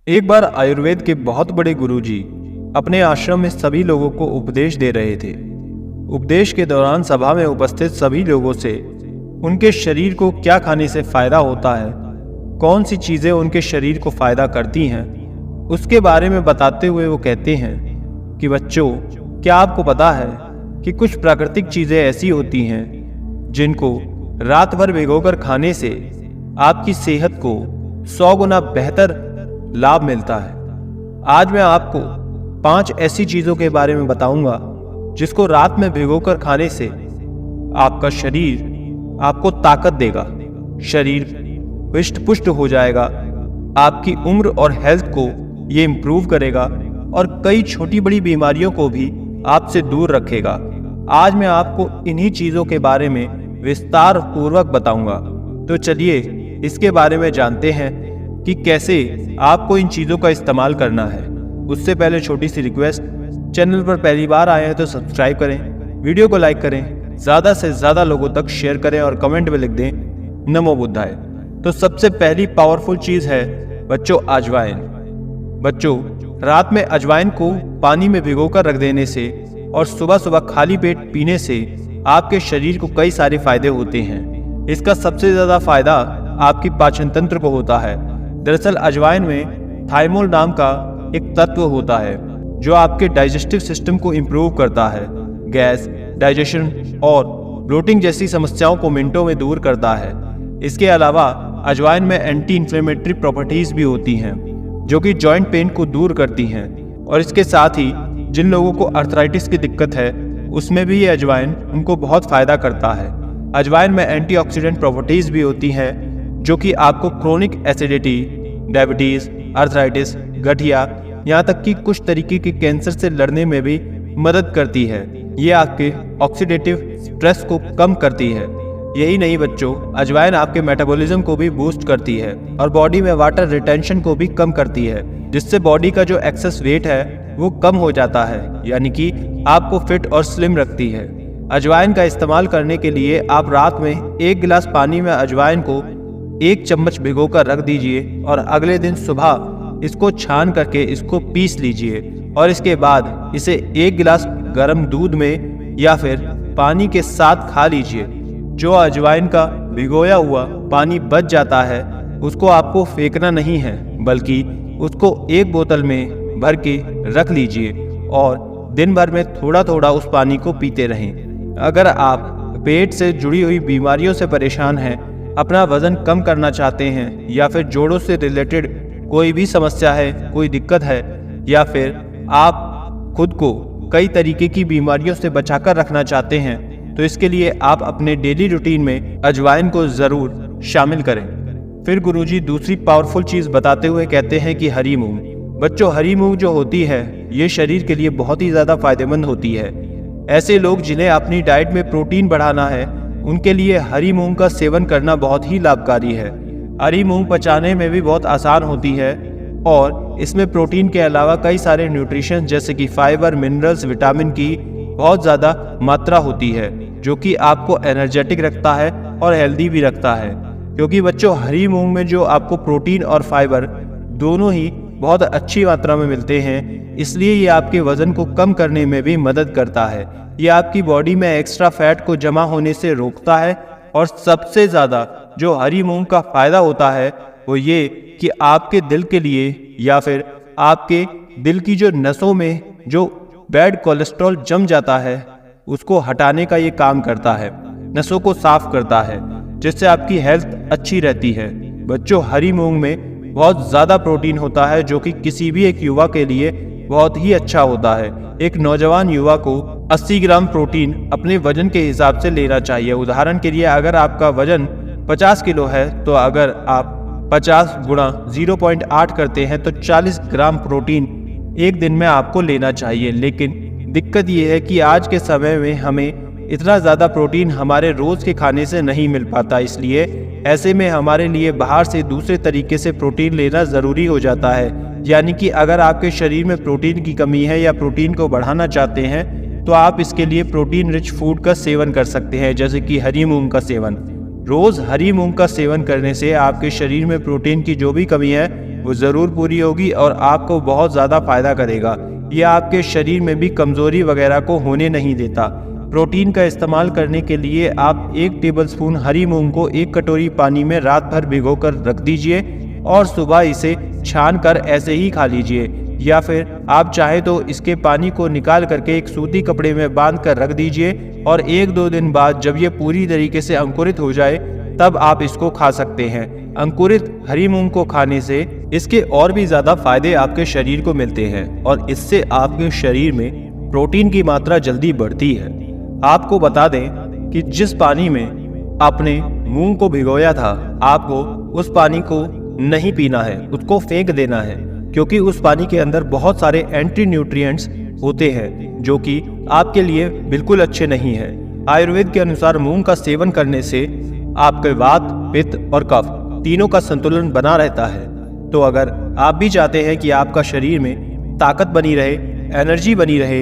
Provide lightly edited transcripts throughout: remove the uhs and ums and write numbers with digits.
एक बार आयुर्वेद के बहुत बड़े गुरुजी अपने आश्रम में सभी लोगों को उपदेश दे रहे थे। उपदेश के दौरान सभा में उपस्थित सभी लोगों से उनके शरीर को क्या खाने से फायदा होता है, कौन सी चीजें उनके शरीर को फायदा करती हैं, उसके बारे में बताते हुए वो कहते हैं कि बच्चों, क्या आपको पता है कि कुछ प्राकृतिक चीजें ऐसी होती हैं जिनको रात भर भिगोकर खाने से आपकी सेहत को 100 गुना बेहतर लाभ मिलता है। आज मैं आपको 5 ऐसी चीजों के बारे में बताऊंगा जिसको रात में भिगोकर खाने से आपका शरीर आपको ताकत देगा, शरीर हृष्ट पुष्ट हो जाएगा, आपकी उम्र और हेल्थ को ये इम्प्रूव करेगा और कई छोटी बड़ी बीमारियों को भी आपसे दूर रखेगा। आज मैं आपको इन्हीं चीजों के बारे में विस्तार पूर्वक बताऊंगा। तो चलिए इसके बारे में जानते हैं कि कैसे आपको इन चीजों का इस्तेमाल करना है। उससे पहले छोटी सी रिक्वेस्ट, चैनल पर पहली बार आए हैं तो सब्सक्राइब करें, वीडियो को लाइक करें, ज्यादा से ज्यादा लोगों तक शेयर करें और कमेंट में लिख दें नमो बुद्धाय। तो सबसे पहली पावरफुल चीज है बच्चों, अजवाइन। बच्चों, रात में अजवाइन को पानी में भिगोकर रख देने से और सुबह सुबह खाली पेट पीने से आपके शरीर को कई सारे फायदे होते हैं। इसका सबसे ज्यादा फायदा आपकी पाचन तंत्र को होता है। दरअसल अजवाइन में थाइमोल नाम का एक तत्व होता है जो आपके डाइजेस्टिव सिस्टम को इम्प्रूव करता है, गैस, डाइजेशन और ब्लोटिंग जैसी समस्याओं को मिनटों में दूर करता है। इसके अलावा अजवाइन में एंटी इन्फ्लेमेटरी प्रॉपर्टीज भी होती हैं जो कि जॉइंट पेन को दूर करती हैं। और इसके साथ ही जिन लोगों को अर्थराइटिस की दिक्कत है उसमें भी ये अजवाइन उनको बहुत फायदा करता है। अजवाइन में एंटीऑक्सीडेंट प्रॉपर्टीज भी होती हैं जो कि आपको क्रोनिक एसिडिटी, डायबिटीज, अर्थराइटिस, गठिया, यहाँ तक कि कुछ तरीके के कैंसर से लड़ने में भी मदद करती है। ये आपके ऑक्सीडेटिव स्ट्रेस को कम करती है। यही नहीं बच्चों, अजवाइन आपके मेटाबॉलिज्म को भी बूस्ट करती है और बॉडी में वाटर रिटेंशन को भी कम करती है, जिससे बॉडी का जो एक्सेस वेट है वो कम हो जाता है, यानी कि आपको फिट और स्लिम रखती है। अजवाइन का इस्तेमाल करने के लिए आप रात में 1 गिलास पानी में अजवाइन को 1 चम्मच भिगोकर रख दीजिए और अगले दिन सुबह इसको छान करके इसको पीस लीजिए और इसके बाद इसे 1 गिलास गर्म दूध में या फिर पानी के साथ खा लीजिए। जो अजवाइन का भिगोया हुआ पानी बच जाता है उसको आपको फेंकना नहीं है, बल्कि उसको एक बोतल में भर के रख लीजिए और दिन भर में थोड़ा थोड़ा उस पानी को पीते रहें। अगर आप पेट से जुड़ी हुई बीमारियों से परेशान हैं, अपना वजन कम करना चाहते हैं या फिर जोड़ों से रिलेटेड कोई भी समस्या है, कोई दिक्कत है, या फिर आप खुद को कई तरीके की बीमारियों से बचाकर रखना चाहते हैं, तो इसके लिए आप अपने डेली रूटीन में अजवाइन को ज़रूर शामिल करें। फिर गुरुजी दूसरी पावरफुल चीज़ बताते हुए कहते हैं कि हरी मूंग। बच्चों, हरी मूंग जो होती है ये शरीर के लिए बहुत ही ज़्यादा फायदेमंद होती है। ऐसे लोग जिन्हें अपनी डाइट में प्रोटीन बढ़ाना है उनके लिए हरी मूंग का सेवन करना बहुत ही लाभकारी है। हरी मूंग पचाने में भी बहुत आसान होती है और इसमें प्रोटीन के अलावा कई सारे न्यूट्रिशन जैसे कि फाइबर, मिनरल्स, विटामिन की बहुत ज़्यादा मात्रा होती है जो कि आपको एनर्जेटिक रखता है और हेल्दी भी रखता है। क्योंकि बच्चों, हरी मूंग में जो आपको प्रोटीन और फाइबर दोनों ही बहुत अच्छी मात्रा में मिलते हैं, इसलिए ये आपके वजन को कम करने में भी मदद करता है। ये आपकी बॉडी में एक्स्ट्रा फैट को जमा होने से रोकता है और सबसे ज़्यादा जो हरी मूंग का फायदा होता है वो ये कि आपके दिल के लिए या फिर आपके दिल की जो नसों में जो बैड कोलेस्ट्रॉल जम जाता है उसको हटाने का ये काम करता है, नसों को साफ करता है, जिससे आपकी हेल्थ अच्छी रहती है। बच्चों, हरी मूंग में बहुत ज़्यादा प्रोटीन होता है जो कि किसी भी एक युवा के लिए बहुत ही अच्छा होता है। एक नौजवान युवा को 80 ग्राम प्रोटीन अपने वजन के हिसाब से लेना चाहिए। उदाहरण के लिए अगर आपका वजन 50 किलो है तो अगर आप 50 गुणा 0.8 करते हैं तो 40 ग्राम प्रोटीन एक दिन में आपको लेना चाहिए। लेकिन दिक्कत ये है कि आज के समय में हमें इतना ज़्यादा प्रोटीन हमारे रोज़ के खाने से नहीं मिल पाता, इसलिए ऐसे में हमारे लिए बाहर से दूसरे तरीके से प्रोटीन लेना ज़रूरी हो जाता है। यानी कि अगर आपके शरीर में प्रोटीन की कमी है या प्रोटीन को बढ़ाना चाहते हैं तो आप इसके लिए प्रोटीन रिच फूड का सेवन कर सकते हैं, जैसे कि हरी मूंग का सेवन। रोज़ हरी मूंग का सेवन करने से आपके शरीर में प्रोटीन की जो भी कमी है वो ज़रूर पूरी होगी और आपको बहुत ज़्यादा फायदा करेगा। ये आपके शरीर में भी कमज़ोरी वगैरह को होने नहीं देता। प्रोटीन का इस्तेमाल करने के लिए आप 1 टेबलस्पून हरी मूंग को 1 कटोरी पानी में रात भर भिगोकर रख दीजिए और सुबह इसे छान कर ऐसे ही खा लीजिए, या फिर आप चाहे तो इसके पानी को निकाल करके एक सूती कपड़े में बांध कर रख दीजिए और 1-2 दिन बाद जब ये पूरी तरीके से अंकुरित हो जाए तब आप इसको खा सकते हैं। अंकुरित हरी मूंग को खाने से इसके और भी ज्यादा फायदे आपके शरीर को मिलते हैं और इससे आपके शरीर में प्रोटीन की मात्रा जल्दी बढ़ती है। आपको बता दें कि जिस पानी में आपने मूंग को भिगोया था, आपको उस पानी को नहीं पीना है, उसको फेंक देना है, क्योंकि उस पानी के अंदर बहुत सारे एंटी न्यूट्रिएंट्स होते हैं जो कि आपके लिए बिल्कुल अच्छे नहीं हैं। आयुर्वेद के अनुसार मूंग का सेवन करने से आपके वात, पित्त और कफ तीनों का संतुलन बना रहता है। तो अगर आप भी चाहते हैं कि आपका शरीर में ताकत बनी रहे, एनर्जी बनी रहे,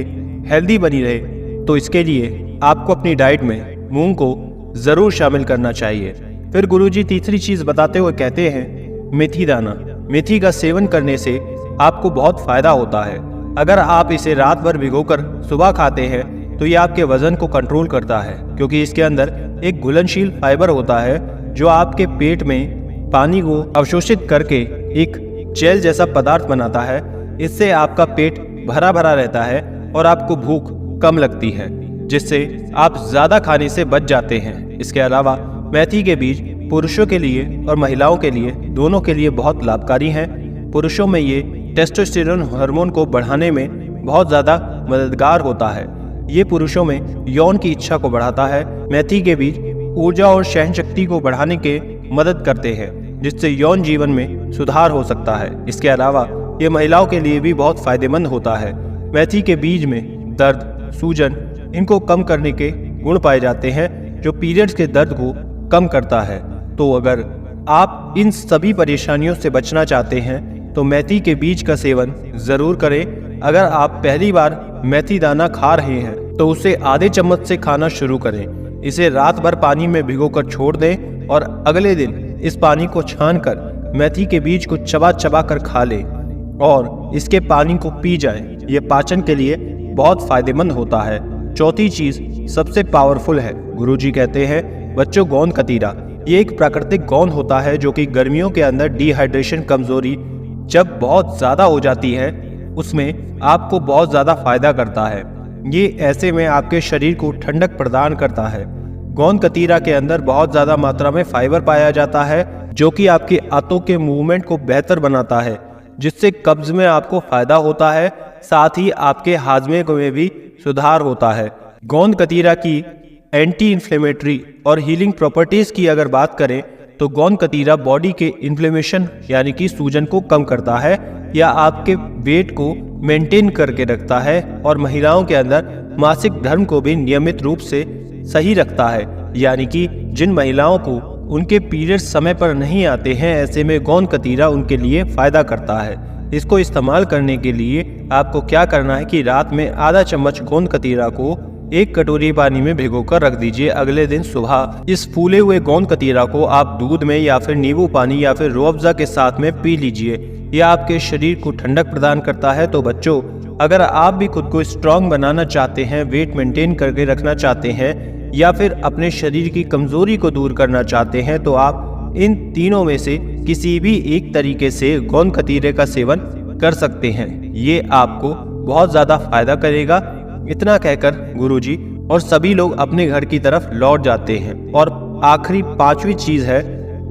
हेल्दी बनी रहे, तो इसके लिए आपको अपनी डाइट में मूंग को जरूर शामिल करना चाहिए। फिर गुरुजी तीसरी चीज बताते हुए कहते हैं मेथी दाना। मेथी का सेवन करने से आपको बहुत फायदा होता है। अगर आप इसे रात भर भिगोकर सुबह खाते हैं तो ये आपके वजन को कंट्रोल करता है, क्योंकि इसके अंदर एक घुलनशील फाइबर होता है जो आपके पेट में पानी को अवशोषित करके एक जेल जैसा पदार्थ बनाता है। इससे आपका पेट भरा भरा रहता है और आपको भूख कम लगती है, जिससे आप ज्यादा खाने से बच जाते हैं। इसके अलावा मेथी के बीज पुरुषों के लिए और महिलाओं के लिए दोनों के लिए बहुत लाभकारी हैं। पुरुषों में ये टेस्टोस्टेरोन हार्मोन को बढ़ाने में बहुत ज़्यादा मददगार होता है। ये पुरुषों में यौन की इच्छा को बढ़ाता है। मेथी के बीज ऊर्जा और सहन शक्ति को बढ़ाने के मदद करते हैं, जिससे यौन जीवन में सुधार हो सकता है। इसके अलावा ये महिलाओं के लिए भी बहुत फायदेमंद होता है। मेथी के बीज में दर्द, सूजन इनको कम करने के गुण पाए जाते हैं, जो पीरियड्स के दर्द को कम करता है। तो अगर आप इन सभी परेशानियों से बचना चाहते हैं तो मेथी के बीज का सेवन जरूर करें। अगर आप पहली बार मेथी दाना खा रहे हैं तो उसे आधे चम्मच से खाना शुरू करें। इसे रात भर पानी में भिगोकर छोड़ दें और अगले दिन इस पानी को छानकर मेथी के बीज को चबा चबा कर खा लें और इसके पानी को पी जाएं। ये पाचन के लिए बहुत फायदेमंद होता है। चौथी चीज सबसे पावरफुल है। गुरुजी कहते हैं बच्चों, गोंद कतीरा। ये एक प्राकृतिक गोंद होता है जो कि गर्मियों के अंदर डिहाइड्रेशन, कमजोरी जब बहुत ज्यादा हो जाती है उसमें आपको बहुत ज्यादा फायदा करता है। ये ऐसे में आपके शरीर को ठंडक प्रदान करता है। गोंद कतीरा के अंदर बहुत ज्यादा मात्रा में फाइबर पाया जाता है जो कि आपके आंतों के मूवमेंट को बेहतर बनाता है, जिससे कब्ज में आपको फायदा होता है। साथ ही आपके हाजमे में भी सुधार होता है। गोंद कतीरा की एंटी इन्फ्लेमेटरी और हीलिंग प्रॉपर्टीज की अगर बात करें तो गोंद कतीरा बॉडी के इन्फ्लेमेशन यानी कि सूजन को कम करता है या आपके वेट को मेंटेन करके रखता है और महिलाओं के अंदर मासिक धर्म को भी नियमित रूप से सही रखता है। यानी कि जिन महिलाओं को उनके पीरियड्स समय पर नहीं आते हैं, ऐसे में गोंद कतीरा उनके लिए फायदा करता है। इसको इस्तेमाल करने के लिए आपको क्या करना है कि रात में आधा चम्मच गोंद कतीरा को 1 कटोरी पानी में भिगोकर रख दीजिए। अगले दिन सुबह इस फूले हुए गोंद कतीरा को आप दूध में या फिर नींबू पानी या फिर रूह-अफ़ज़ा के साथ में पी लीजिए। यह आपके शरीर को ठंडक प्रदान करता है। तो बच्चों, अगर आप भी खुद को स्ट्रांग बनाना चाहते हैं, वेट मेंटेन करके रखना चाहते हैं या फिर अपने शरीर की कमजोरी को दूर करना चाहते हैं, तो आप इन तीनों में से किसी भी एक तरीके से गोंद कतीरे का सेवन कर सकते हैं। ये आपको बहुत ज्यादा फायदा करेगा। इतना कहकर गुरुजी और सभी लोग अपने घर की तरफ लौट जाते हैं। और आखिरी 5वीं चीज है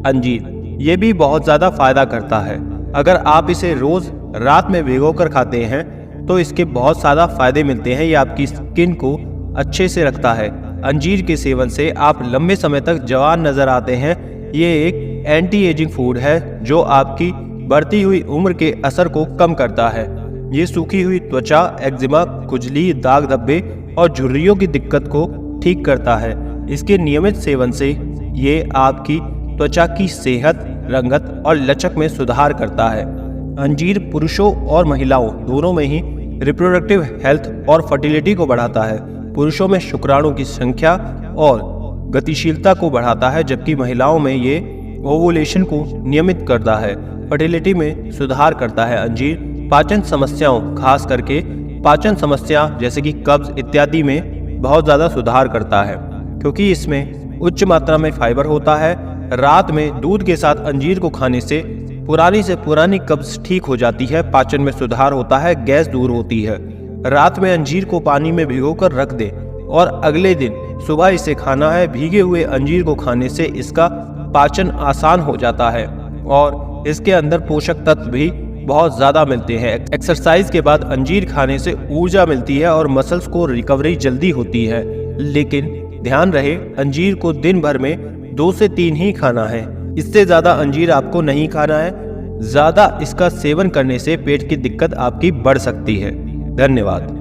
अंजीर। ये भी बहुत ज्यादा फायदा करता है। अगर आप इसे रोज रात में भिगोकर खाते हैं तो इसके बहुत ज्यादा फायदे मिलते हैं। ये आपकी स्किन को अच्छे से रखता है। अंजीर के सेवन से आप लंबे समय तक जवान नजर आते हैं। ये एक एंटी एजिंग फूड है जो आपकी बढ़ती हुई उम्र के असर को कम करता है। ये सूखी हुई त्वचा, एक्जिमा, खुजली, दाग धब्बे और झुर्रियों की दिक्कत को ठीक करता है। इसके नियमित सेवन से ये आपकी त्वचा की सेहत, रंगत और लचक में सुधार करता है। अंजीर पुरुषों और महिलाओं दोनों में ही रिप्रोडक्टिव हेल्थ और फर्टिलिटी को बढ़ाता है। पुरुषों में शुक्राणु की संख्या और गतिशीलता को बढ़ाता है, जबकि महिलाओं में ये ओवुलेशन को नियमित करता है। फर्टिलिटी में सुधार करता है। अंजीर पाचन समस्याओं, खास करके पाचन समस्या जैसे कि कब्ज इत्यादि में बहुत ज़्यादा सुधार करता है, क्योंकि इसमें उच्च मात्रा में फाइबर होता है। रात में दूध के साथ अंजीर को खाने से पुरानी कब्ज ठीक हो जाती है, पाचन में सुधार होता है, गैस दूर होती है। रात में अंजीर को पानी में भिगोकर रख दें और अगले दिन सुबह इसे खाना है। भीगे हुए अंजीर को खाने से इसका पाचन आसान हो जाता है और इसके अंदर पोषक तत्व भी बहुत ज़्यादा मिलते हैं। एक्सरसाइज के बाद अंजीर खाने से ऊर्जा मिलती है और मसल्स को रिकवरी जल्दी होती है। लेकिन ध्यान रहे, अंजीर को दिन भर में 2 से 3 ही खाना है, इससे ज़्यादा अंजीर आपको नहीं खाना है। ज़्यादा इसका सेवन करने से पेट की दिक्कत आपकी बढ़ सकती है। धन्यवाद।